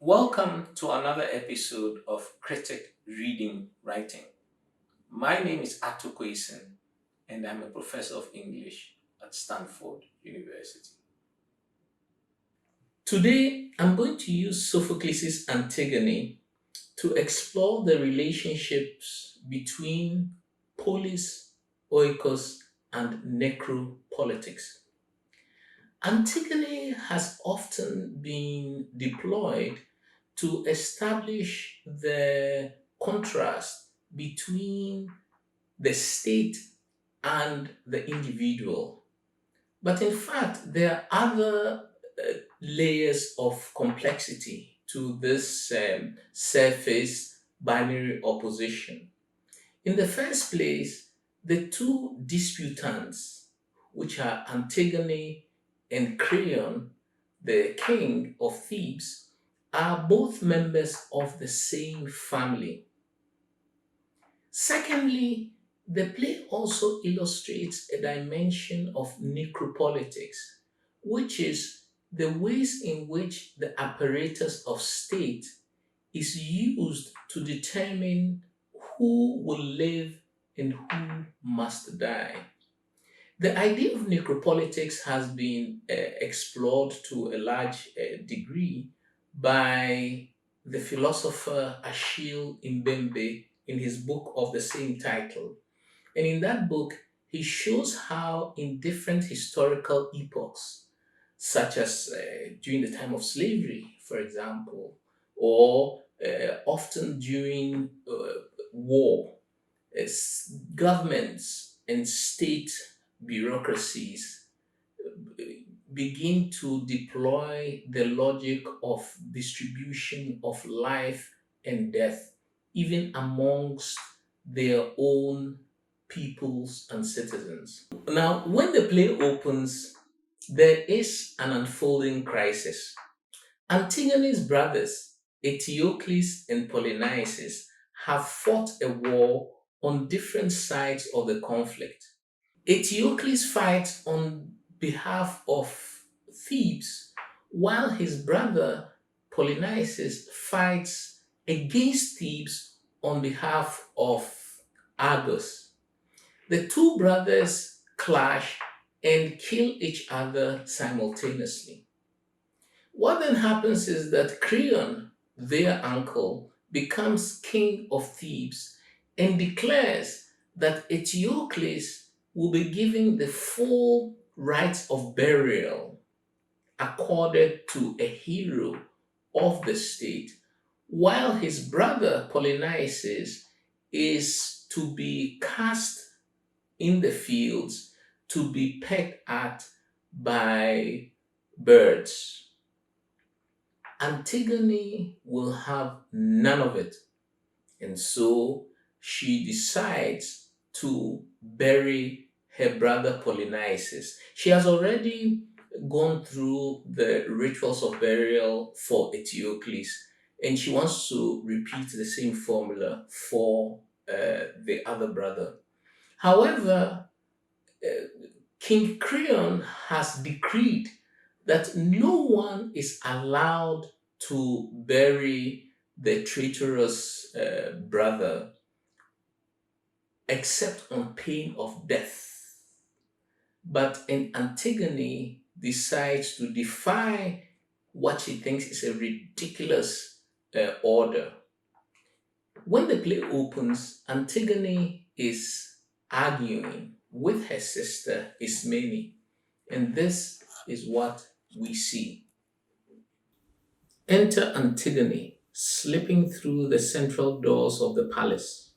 Welcome to another episode of Critic.Reading.Writing. My name is Quayson and I'm a professor of English at Stanford University. Today, I'm going to use Sophocles' Antigone to explore the relationships between Polis, Oikos, and Necropolitics. Antigone has often been deployed to establish the contrast between the state and the individual. But in fact, there are other layers of complexity to this surface binary opposition. In the first place, the two disputants, which are Antigone and Creon, the king of Thebes, are both members of the same family. Secondly, the play also illustrates a dimension of necropolitics, which is the ways in which the apparatus of state is used to determine who will live and who must die. The idea of necropolitics has been explored to a large degree by the philosopher Achille Mbembe in his book of the same title. And in that book, he shows how in different historical epochs, such as during the time of slavery, for example, or often during war, governments and state bureaucracies begin to deploy the logic of distribution of life and death, even amongst their own peoples and citizens. Now, when the play opens, there is an unfolding crisis. Antigone's brothers, Eteocles and Polynices, have fought a war on different sides of the conflict. Eteocles fights on behalf of Thebes, while his brother Polynices fights against Thebes on behalf of Argos. The two brothers clash and kill each other simultaneously. What then happens is that Creon, their uncle, becomes king of Thebes and declares that Eteocles will be given the full rights of burial accorded to a hero of the state, while his brother Polynices is to be cast in the fields to be pecked at by birds. Antigone will have none of it, and so she decides to bury her brother Polynices. She has already gone through the rituals of burial for Eteocles, and she wants to repeat the same formula for the other brother. However, King Creon has decreed that no one is allowed to bury the traitorous brother except on pain of death. But Antigone decides to defy what she thinks is a ridiculous order. When the play opens, Antigone is arguing with her sister Ismene, and this is what we see. Enter Antigone, slipping through the central doors of the palace.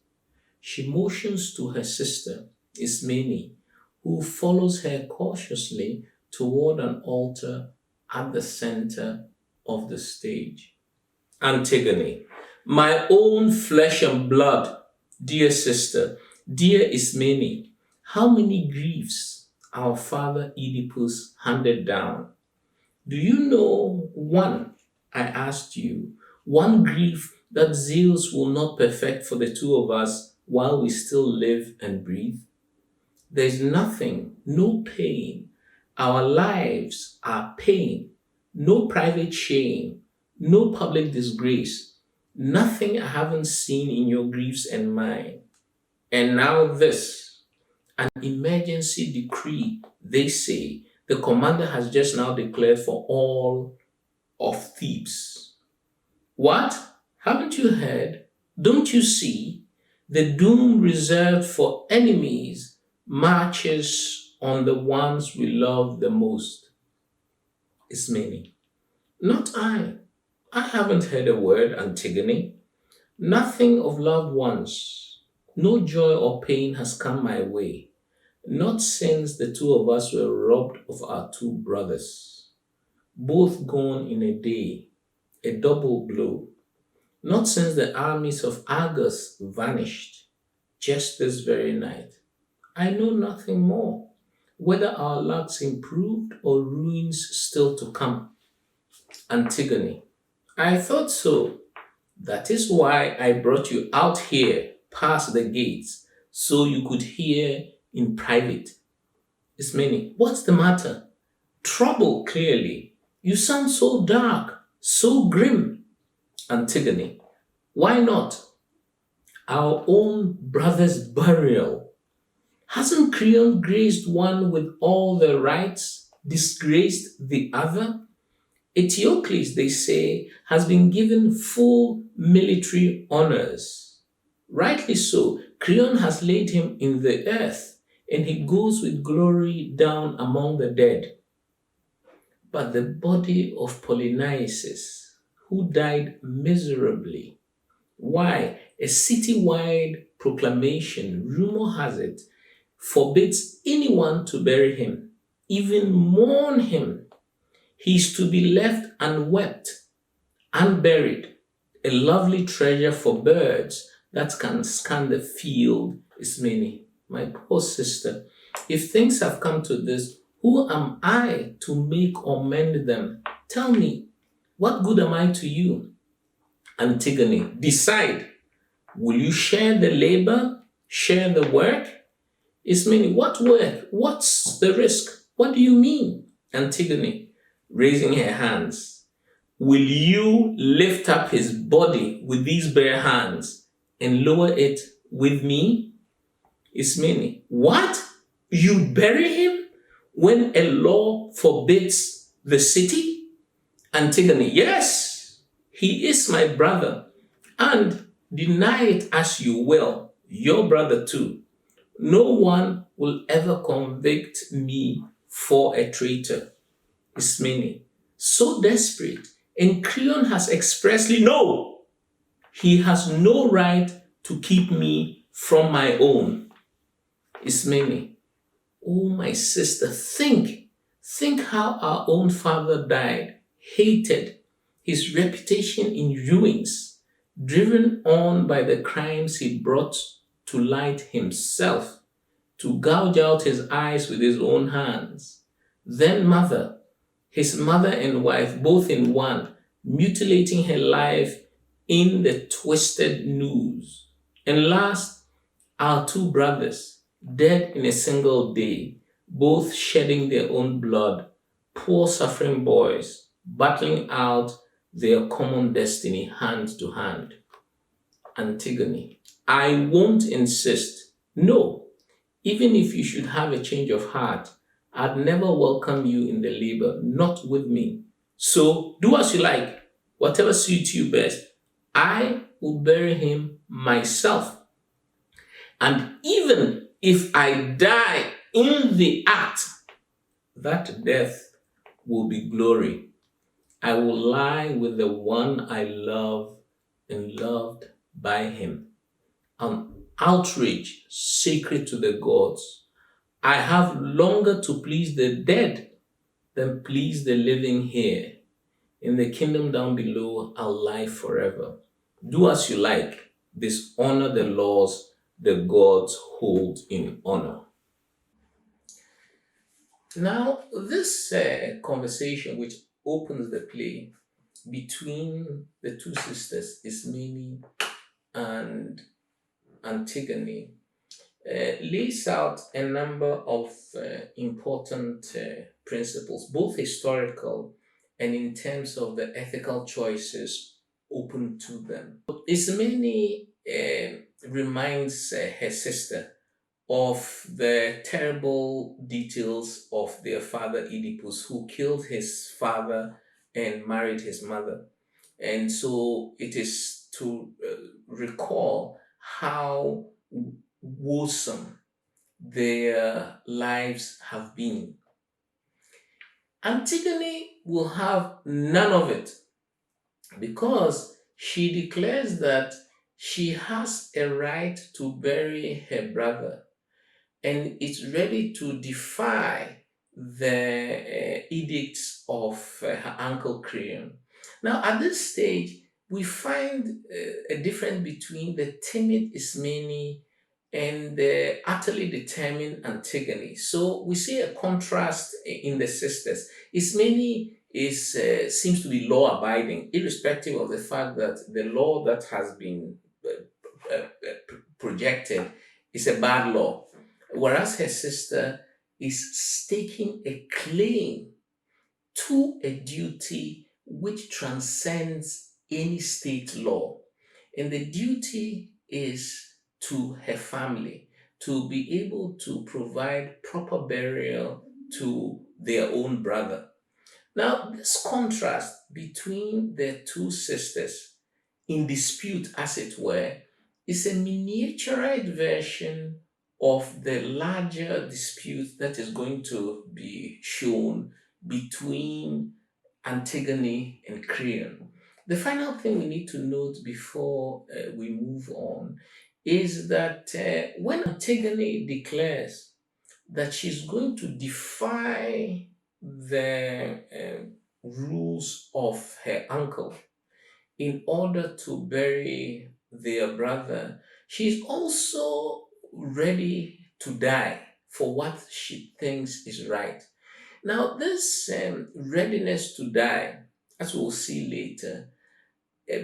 She motions to her sister Ismene, who follows her cautiously toward an altar at the center of the stage. Antigone, my own flesh and blood, dear sister, dear Ismene, how many griefs our father Oedipus handed down. Do you know one, I asked you, one grief that Zeus will not perfect for the two of us while we still live and breathe? There's nothing, no pain. Our lives are pain, no private shame, no public disgrace, nothing I haven't seen in your griefs and mine. And now this, an emergency decree, they say, the commander has just now declared for all of Thebes. What? Haven't you heard? Don't you see? The doom reserved for enemies marches on the ones we love the most. It's many. Not I. I haven't heard a word, Antigone. Nothing of loved ones. No joy or pain has come my way. Not since the two of us were robbed of our two brothers. Both gone in a day. A double blow. Not since the armies of Argus vanished, just this very night. I know nothing more, whether our lucks improved or ruins still to come. Antigone, I thought so. That is why I brought you out here past the gates, so you could hear in private. Ismene, what's the matter? Trouble, clearly. You sound so dark, so grim. Antigone, why not? Our own brother's burial. Hasn't Creon graced one with all the rights, disgraced the other? Eteocles, they say, has been given full military honors. Rightly so, Creon has laid him in the earth, and he goes with glory down among the dead. But the body of Polynices, who died miserably, why, a citywide proclamation, rumor has it, forbids anyone to bury him, even mourn him. He is to be left unwept, unburied, a lovely treasure for birds that can scan the field. Ismene, my poor sister, if things have come to this, who am I to make or mend them? Tell me, what good am I to you? Antigone, decide. Will you share the labor, share the work? Ismene, what work? What's the risk? What do you mean? Antigone, raising her hands. Will you lift up his body with these bare hands and lower it with me? Ismene, what? You bury him when a law forbids the city? Antigone, yes, he is my brother, and deny it as you will, your brother too. No one will ever convict me for a traitor. Ismene, so desperate, and Creon has expressly no. He has no right to keep me from my own. Ismene, oh my sister, think how our own father died, hated, his reputation in ruins, driven on by the crimes he brought to light himself, to gouge out his eyes with his own hands. Then mother, his mother and wife, both in one, mutilating her life in the twisted noose. And last, our two brothers, dead in a single day, both shedding their own blood, poor suffering boys, battling out their common destiny hand to hand. Antigone, I won't insist. No, even if you should have a change of heart, I'd never welcome you in the labor, not with me. So do as you like, whatever suits you best. I will bury him myself. And even if I die in the act, that death will be glory. I will lie with the one I love and loved by him. An outrage sacred to the gods. I have longer to please the dead than please the living here. In the kingdom down below, I'll lie forever. Do as you like. Dishonor the laws the gods hold in honor. Now, this conversation, which opens the play between the two sisters, Ismene and Antigone, lays out a number of important principles, both historical and in terms of the ethical choices open to them. Ismene reminds her sister of the terrible details of their father Oedipus, who killed his father and married his mother. And so it is to recall how woesome their lives have been. Antigone will have none of it because she declares that she has a right to bury her brother and is ready to defy the edicts of her uncle Creon. Now, at this stage, we find a difference between the timid Ismene and the utterly determined Antigone. So we see a contrast in the sisters. Ismene is seems to be law-abiding, irrespective of the fact that the law that has been projected is a bad law, whereas her sister is staking a claim to a duty which transcends any state law. And the duty is to her family to be able to provide proper burial to their own brother. Now, this contrast between the two sisters, in dispute as it were, is a miniaturized version of the larger dispute that is going to be shown between Antigone and Creon. The final thing we need to note before we move on is that when Antigone declares that she's going to defy the rules of her uncle in order to bury their brother, she's also ready to die for what she thinks is right. Now, this readiness to die, as we'll see later,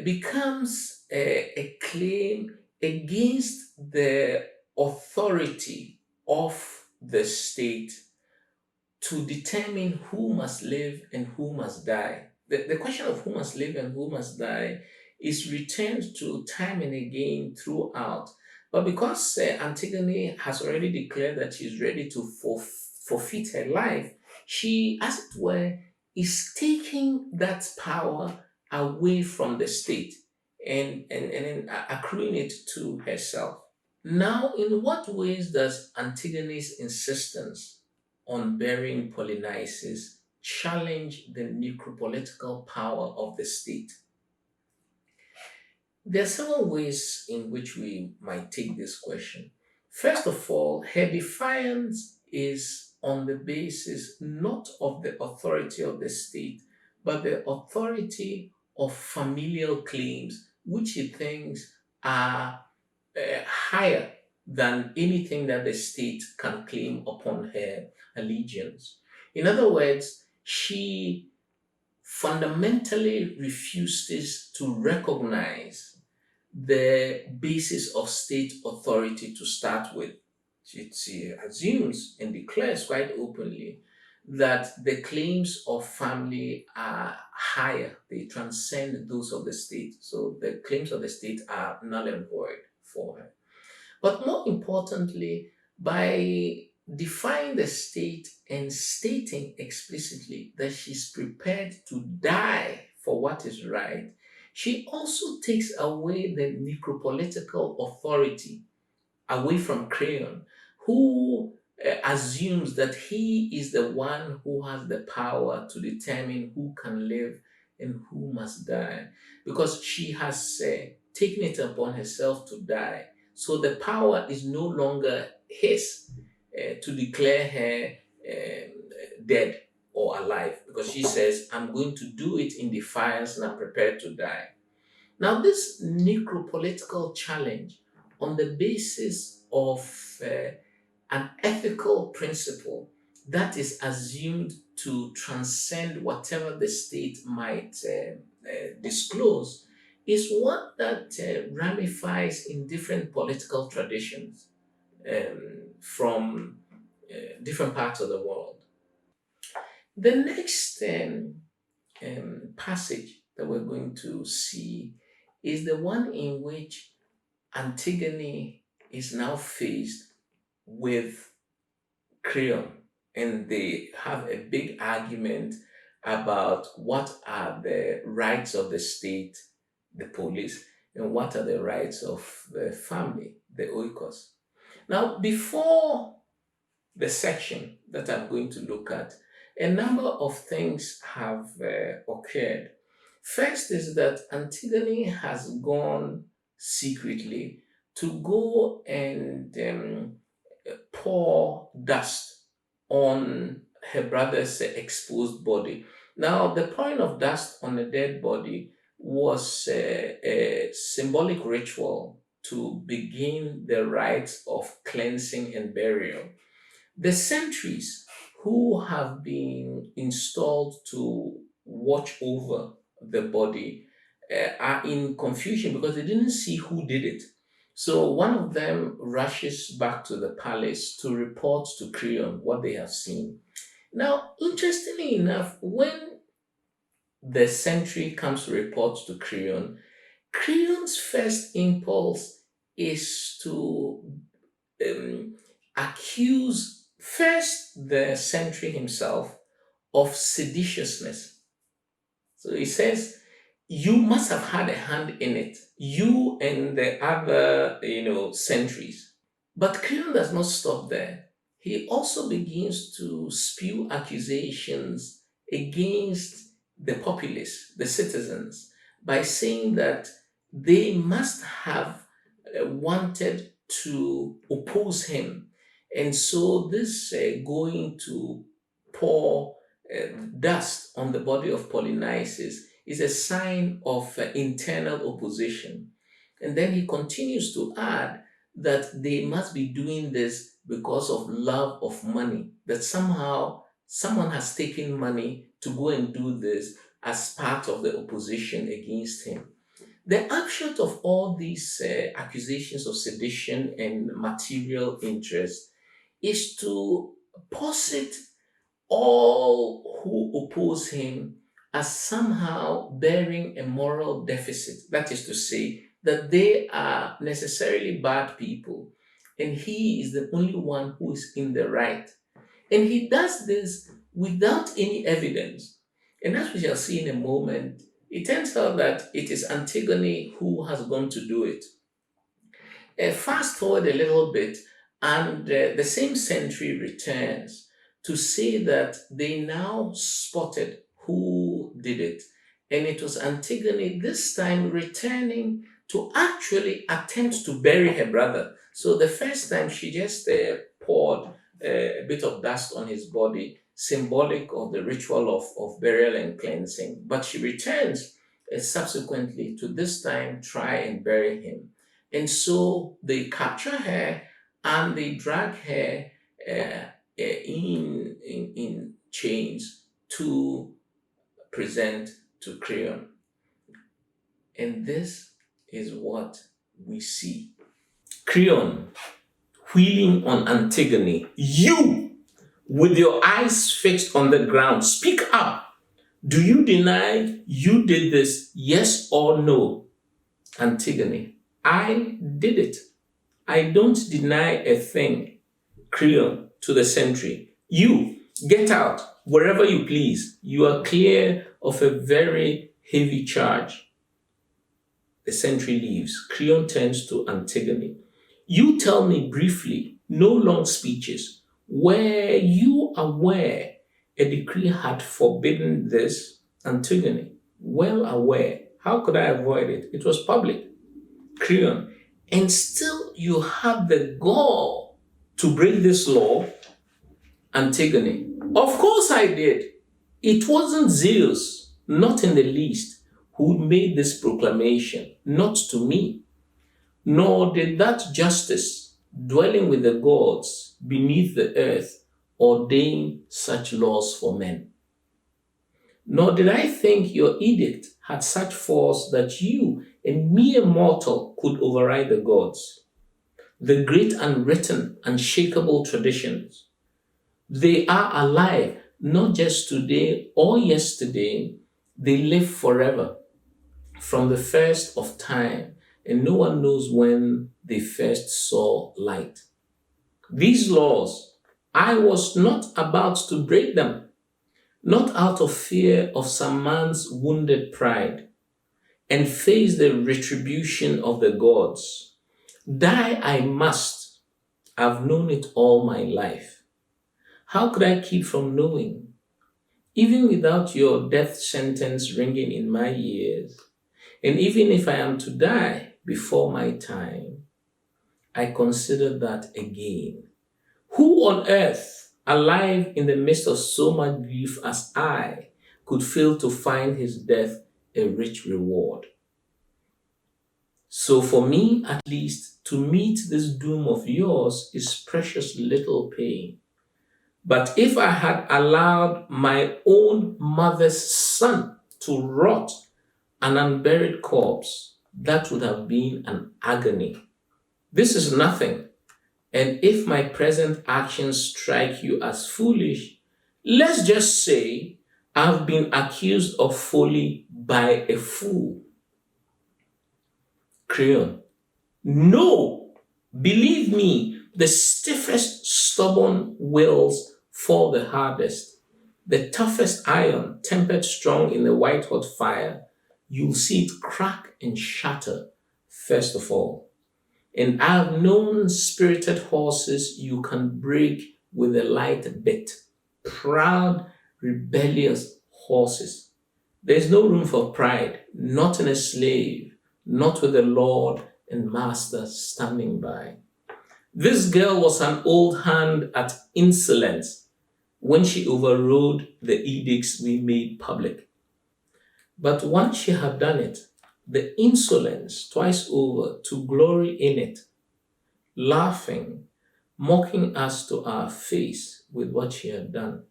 becomes a claim against the authority of the state to determine who must live and who must die. The question of who must live and who must die is returned to time and again throughout. But because Antigone has already declared that she's ready to forfeit her life, she, as it were, is taking that power away from the state and accruing it to herself. Now, in what ways does Antigone's insistence on burying Polynices challenge the necropolitical power of the state? There are several ways in which we might take this question. First of all, her defiance is on the basis not of the authority of the state, but the authority of familial claims, which she thinks are higher than anything that the state can claim upon her allegiance. In other words, she fundamentally refuses to recognize the basis of state authority to start with. She assumes and declares quite openly that the claims of family are higher, they transcend those of the state. So the claims of the state are null and void for her. But more importantly, by defying the state and stating explicitly that she's prepared to die for what is right, she also takes away the necropolitical authority away from Creon, who assumes that he is the one who has the power to determine who can live and who must die, because she has taken it upon herself to die. So the power is no longer his to declare her dead or alive, because she says, I'm going to do it in defiance and I'm prepared to die. Now, this necropolitical challenge on the basis of an ethical principle that is assumed to transcend whatever the state might disclose is one that ramifies in different political traditions from different parts of the world. The next passage that we're going to see is the one in which Antigone is now faced with Creon, and they have a big argument about what are the rights of the state, the police, and what are the rights of the family, the Oikos. Now, before the section that I'm going to look at, a number of things have occurred. First is that Antigone has gone secretly to go and pour dust on her brother's exposed body. Now, the pouring of dust on a dead body was a symbolic ritual to begin the rites of cleansing and burial. The sentries who have been installed to watch over the body are in confusion because they didn't see who did it. So one of them rushes back to the palace to report to Creon what they have seen. Now, interestingly enough, when the sentry comes to report to Creon, Creon's first impulse is to um, accuse first the sentry himself of seditiousness. So he says, you must have had a hand in it, you and the other, sentries. But Creon does not stop there. He also begins to spew accusations against the populace, the citizens, by saying that they must have wanted to oppose him. And so this going to pour dust on the body of Polynices is a sign of internal opposition. And then he continues to add that they must be doing this because of love of money, that somehow someone has taken money to go and do this as part of the opposition against him. The upshot of all these accusations of sedition and material interest is to posit all who oppose him as somehow bearing a moral deficit. That is to say, that they are necessarily bad people, and he is the only one who is in the right. And he does this without any evidence. And as we shall see in a moment, it turns out that it is Antigone who has gone to do it. Fast forward a little bit, and the same sentry returns to say that they now spotted who did it. And it was Antigone this time returning to actually attempt to bury her brother. So the first time she just poured a bit of dust on his body, symbolic of the ritual of burial and cleansing. But she returns subsequently to this time try and bury him. And so they capture her and they drag her in chains to present to Creon. And this is what we see. Creon wheeling on Antigone. You, with your eyes fixed on the ground, speak up. Do you deny you did this, yes or no? Antigone. I did it. I don't deny a thing. Creon to the sentry. You, get out wherever you please. You are clear of a very heavy charge. The sentry leaves. Creon turns to Antigone. You tell me briefly, no long speeches. Were you aware a decree had forbidden this? Antigone. Well aware. How could I avoid it? It was public. Creon. And still you had the gall to break this law? Antigone. Of course I did. It wasn't Zeus, not in the least, who made this proclamation, not to me. Nor did that justice, dwelling with the gods beneath the earth, ordain such laws for men. Nor did I think your edict had such force that you, a mere mortal, could override the gods. The great unwritten, unshakable traditions, they are alive, not just today or yesterday, They live forever from the first of time, and no one knows when they first saw light. These laws, I was not about to break them, not out of fear of some man's wounded pride, and face the retribution of the gods. Die I must. I've known it all my life. How could I keep from knowing? Even without your death sentence ringing in my ears, and even if I am to die before my time, I consider that again. Who on earth, alive in the midst of so much grief as I, could fail to find his death a rich reward? So, for me at least, to meet this doom of yours is precious little pain. But if I had allowed my own mother's son to rot an unburied corpse, that would have been an agony. This is nothing. And if my present actions strike you as foolish, let's just say I've been accused of folly by a fool. Creon. No! Believe me, the stiffest, stubborn wills fall the hardest. The toughest iron, tempered strong in the white hot fire, you'll see it crack and shatter first of all. And I've known spirited horses you can break with a light bit. Proud, rebellious horses. There's no room for pride, not in a slave, not with a lord and master standing by. This girl was an old hand at insolence when she overrode the edicts we made public. But once she had done it, the insolence twice over to glory in it, laughing, mocking us to our face with what she had done.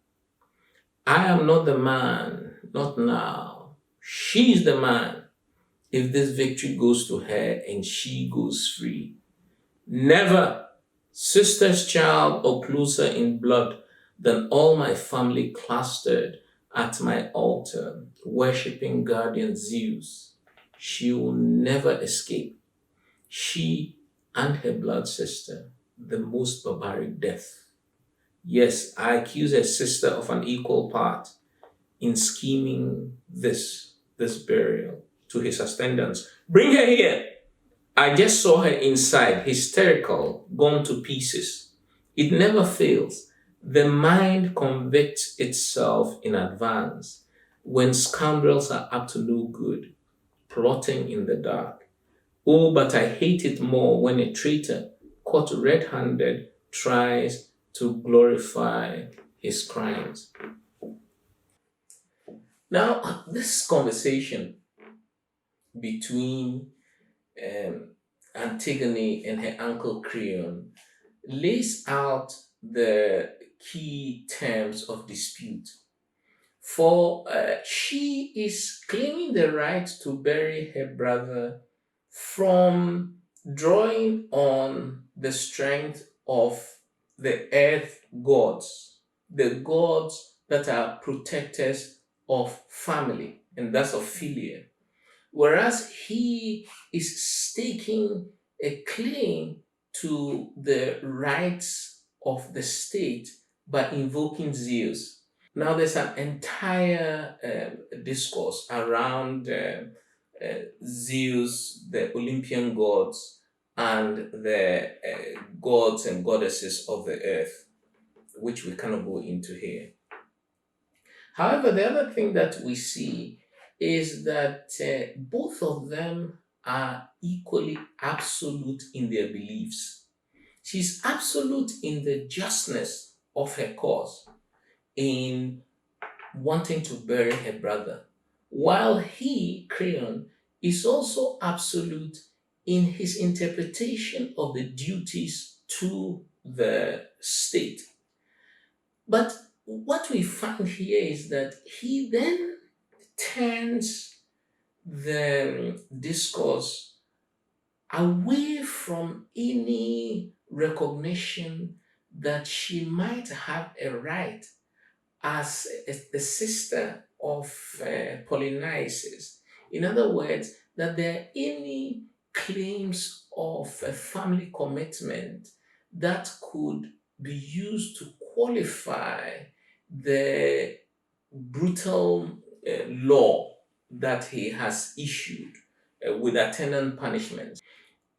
I am not the man, not now. She's the man if this victory goes to her and she goes free. Never, sister's child or closer in blood than all my family clustered at my altar, worshipping guardian Zeus. She will never escape. She and her blood sister, the most barbaric death. Yes, I accuse her sister of an equal part in scheming this burial to his attendants. Bring her here. I just saw her inside, hysterical, gone to pieces. It never fails. The mind convicts itself in advance when scoundrels are up to no good, plotting in the dark. Oh, but I hate it more when a traitor, caught red handed, tries to glorify his crimes. Now, this conversation between um, Antigone and her uncle Creon lays out the key terms of dispute. For she is claiming the right to bury her brother from drawing on the strength of the earth gods, the gods that are protectors of family, and that's of philia. Whereas he is staking a claim to the rights of the state by invoking Zeus. Now, there's an entire discourse around Zeus, the Olympian gods, and the gods and goddesses of the earth, which we cannot go into here. However, the other thing that we see is that both of them are equally absolute in their beliefs. She's absolute in the justness of her cause, in wanting to bury her brother, while he, Creon, is also absolute in his interpretation of the duties to the state. But what we find here is that he then turns the discourse away from any recognition that she might have a right as a sister of Polynices. In other words, that there are any claims of a family commitment that could be used to qualify the brutal law that he has issued with attendant punishments.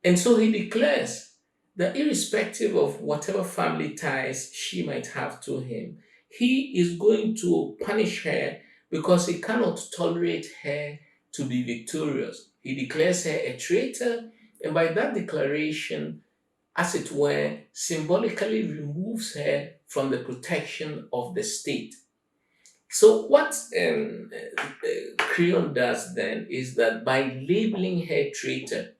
And so he declares that irrespective of whatever family ties she might have to him, he is going to punish her because he cannot tolerate her to be victorious. He declares her a traitor, and by that declaration, as it were, symbolically removes her from the protection of the state. So, what Creon does then is that by labeling her traitor,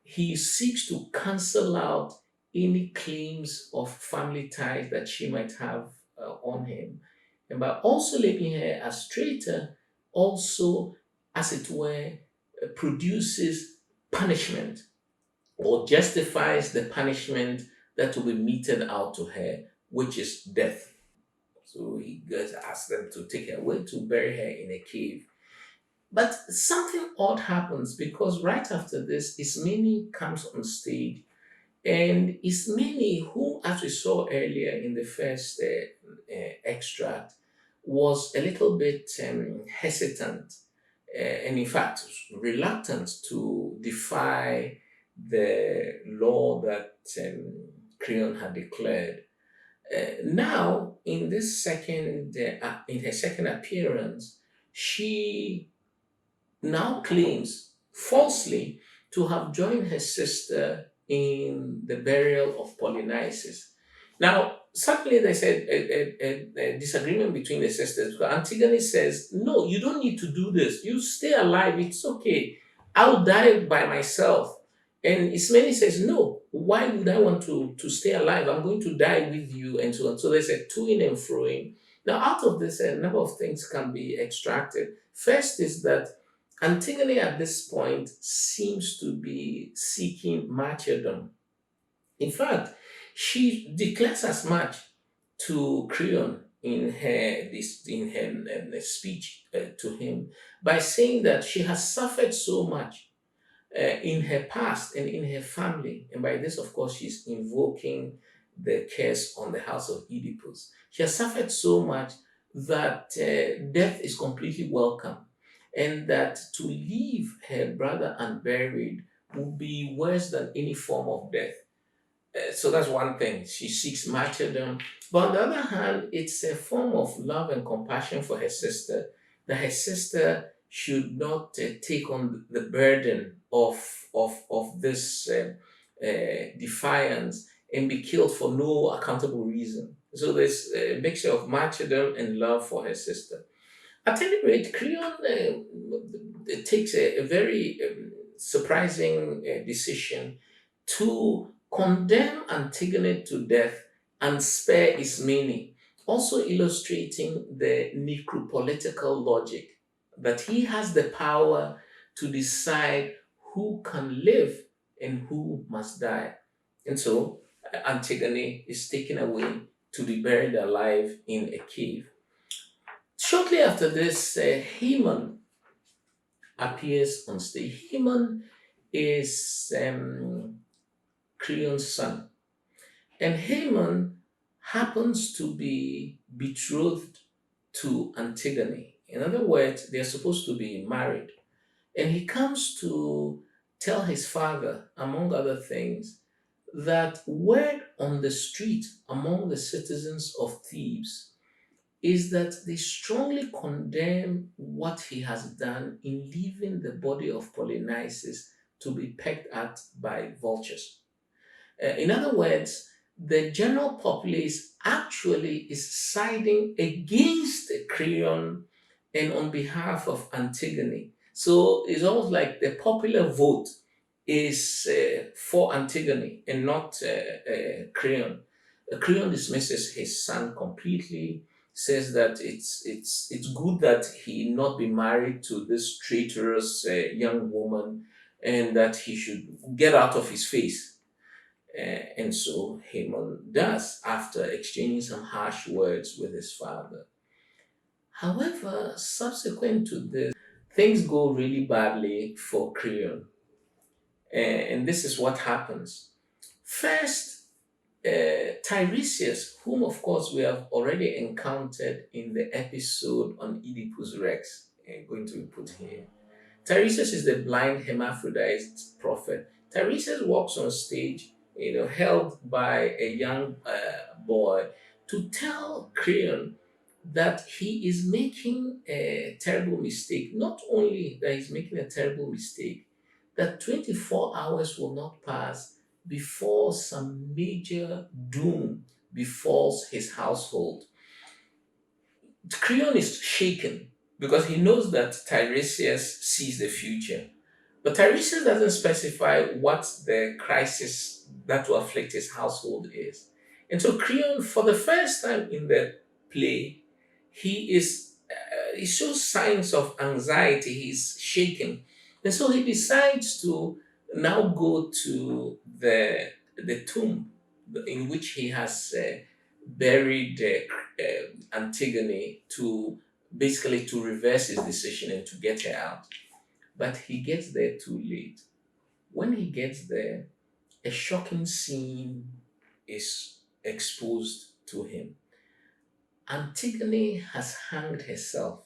he seeks to cancel out any claims of family ties that she might have on him. And by also labeling her as traitor, also, as it were, produces punishment or justifies the punishment that will be meted out to her, which is death. So he goes asks them to take her away to bury her in a cave. But something odd happens because right after this, Ismene comes on stage, and Ismene, who, as we saw earlier in the first extract, was a little bit hesitant and, in fact, reluctant to defy the law that Creon had declared. Now, in her second appearance, she now claims falsely to have joined her sister in the burial of Polynices. Now, suddenly there's a disagreement between the sisters. Because Antigone says, "No, you don't need to do this. You stay alive. It's okay. I'll die by myself." And Ismene says, "No, why would I want to stay alive? I'm going to die with you," and so on. So there's a toing and froing. Now, out of this, a number of things can be extracted. First is that Antigone at this point seems to be seeking martyrdom. In fact, she declares as much to Creon in her speech to him by saying that she has suffered so much in her past and in her family. And by this, of course, she's invoking the curse on the house of Oedipus. She has suffered so much that death is completely welcome, and that to leave her brother unburied would be worse than any form of death. So that's one thing. She seeks martyrdom. But on the other hand, it's a form of love and compassion for her sister, that her sister should not take on the burden of this defiance and be killed for no accountable reason. So there's a mixture of martyrdom and love for her sister. At any rate, Creon takes a very surprising decision to condemn Antigone to death and spare Ismene, also illustrating the necropolitical logic that he has the power to decide who can live and who must die. And so Antigone is taken away to be buried alive in a cave. Shortly after this, Haemon appears on stage. Haemon is Creon's son, and Haemon happens to be betrothed to Antigone. In other words, they're supposed to be married. And he comes to tell his father, among other things, that word on the street among the citizens of Thebes is that they strongly condemn what he has done in leaving the body of Polynices to be pecked at by vultures. In other words, the general populace actually is siding against Creon and on behalf of Antigone. So it's almost like the popular vote is for Antigone and not Creon. Creon dismisses his son completely, says that it's good that he not be married to this traitorous young woman, and that he should get out of his face. And so Haman does after exchanging some harsh words with his father. However, subsequent to this, things go really badly for Creon. And this is what happens. First, Tiresias, whom of course we have already encountered in the episode on Oedipus Rex, going to be put here. Tiresias is the blind hermaphrodite prophet. Tiresias walks on stage, held by a young boy to tell Creon that he is making a terrible mistake. Not only that he's making a terrible mistake, that 24 hours will not pass before some major doom befalls his household. Creon is shaken because he knows that Tiresias sees the future. But Tiresias doesn't specify what the crisis that will afflict his household is. And so Creon, for the first time in the play, he shows signs of anxiety. He's shaken. And so he decides to now go to the tomb in which he has buried Antigone to basically to reverse his decision and to get her out. But he gets there too late. When he gets there, a shocking scene is exposed to him. Antigone has hanged herself,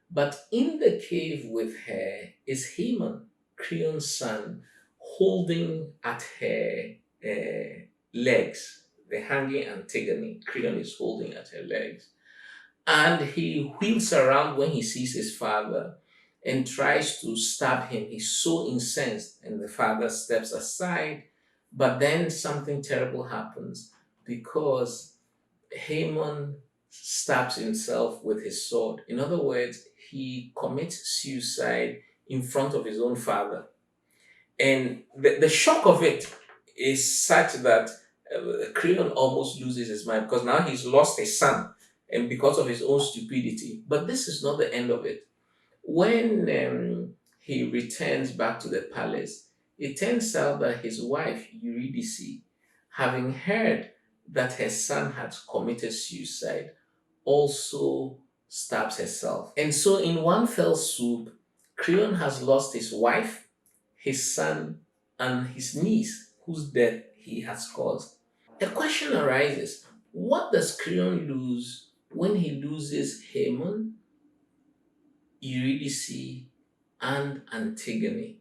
but in the cave with her is Haemon, Creon's son, holding at her legs. The hanging Antigone, Creon is holding at her legs. And he wheels around when he sees his father and tries to stab him. He's so incensed, and the father steps aside. But then something terrible happens because Haemon stabs himself with his sword. In other words, he commits suicide in front of his own father. And the shock of it is such that Creon almost loses his mind because now he's lost his son and because of his own stupidity. But this is not the end of it. When he returns back to the palace, it turns out that his wife, Eurydice, having heard that her son had committed suicide, also stabs herself. And so, in one fell swoop, Creon has lost his wife, his son, and his niece, whose death he has caused. A question arises: what does Creon lose when he loses Haemon, Eurydice, and Antigone?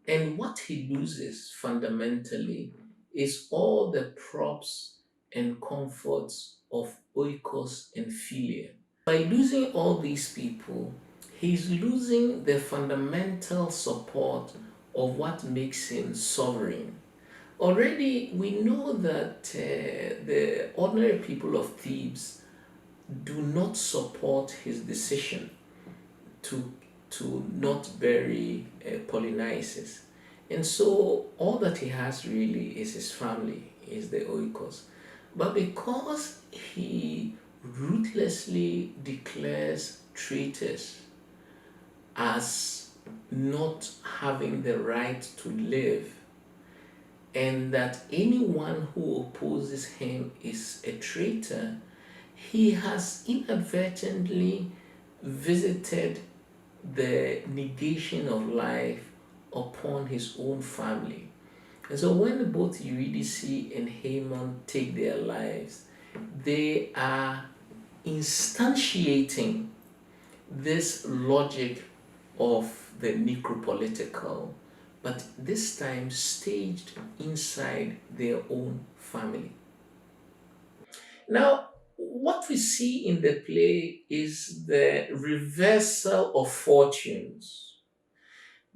And what he loses fundamentally is all the props and comforts of Oikos and Philia. By losing all these people, he's losing the fundamental support of what makes him sovereign. Already, we know that the ordinary people of Thebes do not support his decision to, to not bury Polynices. And so, all that he has really is his family, is the Oikos. But because he ruthlessly declares traitors as not having the right to live, and that anyone who opposes him is a traitor, he has inadvertently visited the negation of life upon his own family. And so when both Eurydice and Haemon take their lives, they are instantiating this logic of the necropolitical, but this time staged inside their own family. Now, what we see in the play is the reversal of fortunes.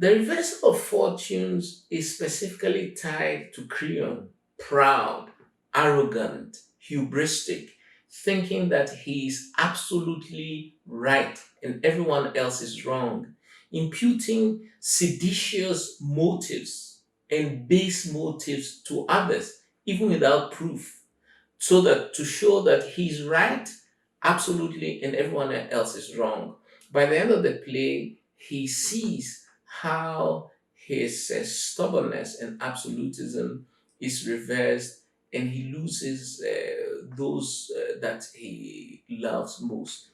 The reversal of fortunes is specifically tied to Creon, proud, arrogant, hubristic, thinking that he is absolutely right and everyone else is wrong, imputing seditious motives and base motives to others, even without proof, so that to show that he's right absolutely and everyone else is wrong. By the end of the play, he sees how his stubbornness and absolutism is reversed and he loses those that he loves most.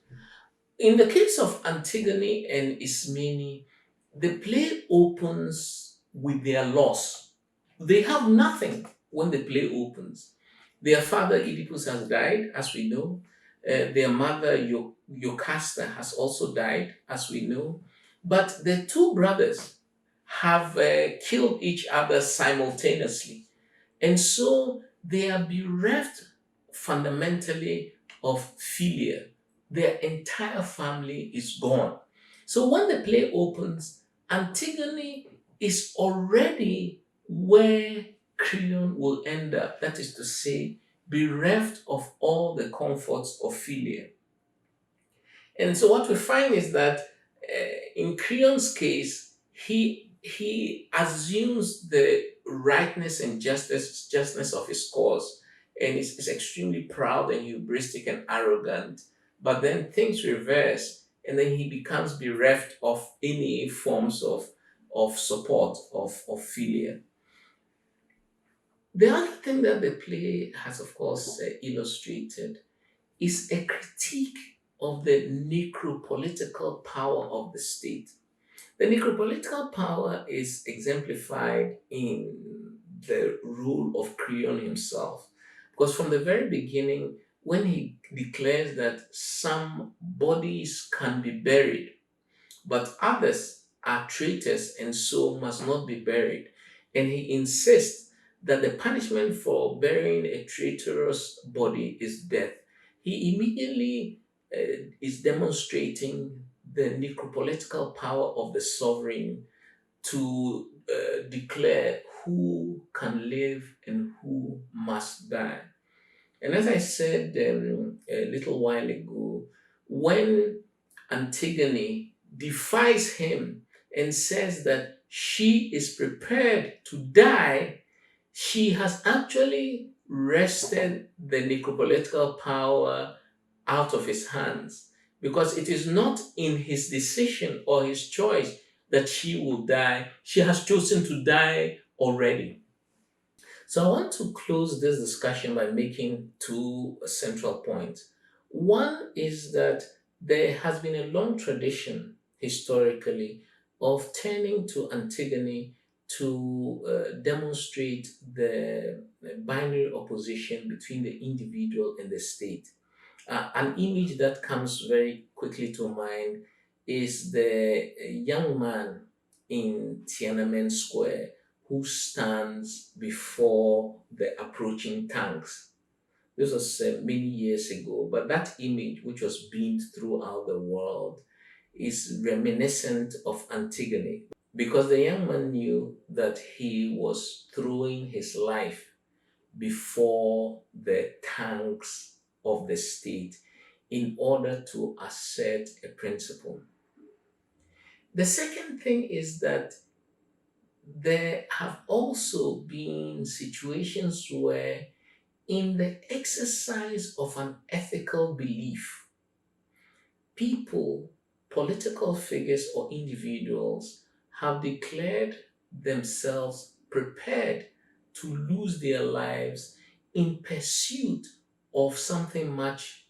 In the case of Antigone and Ismene, the play opens with their loss. They have nothing when the play opens. Their father Oedipus has died, as we know. Their mother Jocasta has also died, as we know. But the two brothers have killed each other simultaneously. And so they are bereft fundamentally of philia. Their entire family is gone. So when the play opens, Antigone is already where Creon will end up. That is to say, bereft of all the comforts of philia. And so what we find is that in Creon's case, he assumes the rightness and justness of his cause, and is extremely proud and hubristic and arrogant. But then things reverse, and then he becomes bereft of any forms of support of philia. The other thing that the play has, of course, illustrated is a critique of the necropolitical power of the state. The necropolitical power is exemplified in the rule of Creon himself. Because from the very beginning, when he declares that some bodies can be buried, but others are traitors and so must not be buried. And he insists that the punishment for burying a traitorous body is death. He immediately is demonstrating the necropolitical power of the sovereign to declare who can live and who must die. And as I said a little while ago, when Antigone defies him and says that she is prepared to die, she has actually wrested the necropolitical power out of his hands, because it is not in his decision or his choice that she will die. She has chosen to die already. So I want to close this discussion by making two central points. One is that there has been a long tradition historically of turning to Antigone to demonstrate the binary opposition between the individual and the state. An image that comes very quickly to mind is the young man in Tiananmen Square who stands before the approaching tanks. This was many years ago, but that image, which was beamed throughout the world, is reminiscent of Antigone, because the young man knew that he was throwing his life before the tanks of the state in order to assert a principle. The second thing is that there have also been situations where, in the exercise of an ethical belief, people, political figures, or individuals have declared themselves prepared to lose their lives in pursuit of something much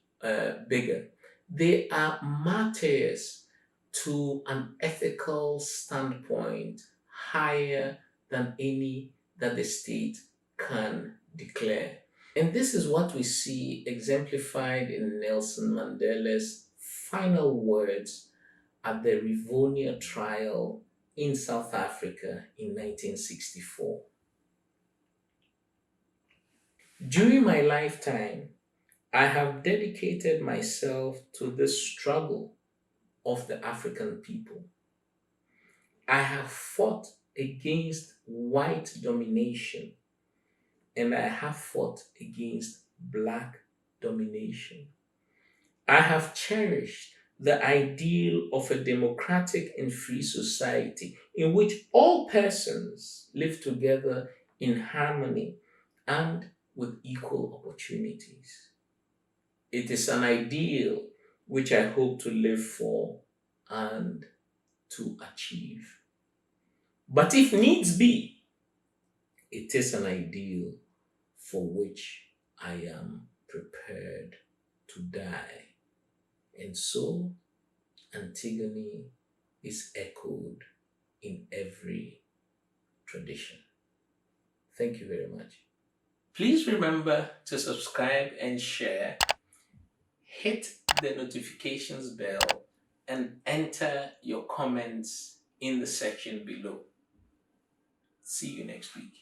bigger. They are martyrs to an ethical standpoint higher than any that the state can declare. And this is what we see exemplified in Nelson Mandela's final words at the Rivonia trial in South Africa in 1964. During my lifetime, I have dedicated myself to the struggle of the African people. I have fought against white domination, and I have fought against black domination. I have cherished the ideal of a democratic and free society in which all persons live together in harmony and with equal opportunities. It is an ideal which I hope to live for and to achieve. But if needs be, it is an ideal for which I am prepared to die. And so Antigone is echoed in every tradition. Thank you very much. Please remember to subscribe and share. Hit the notifications bell and enter your comments in the section below. See you next week.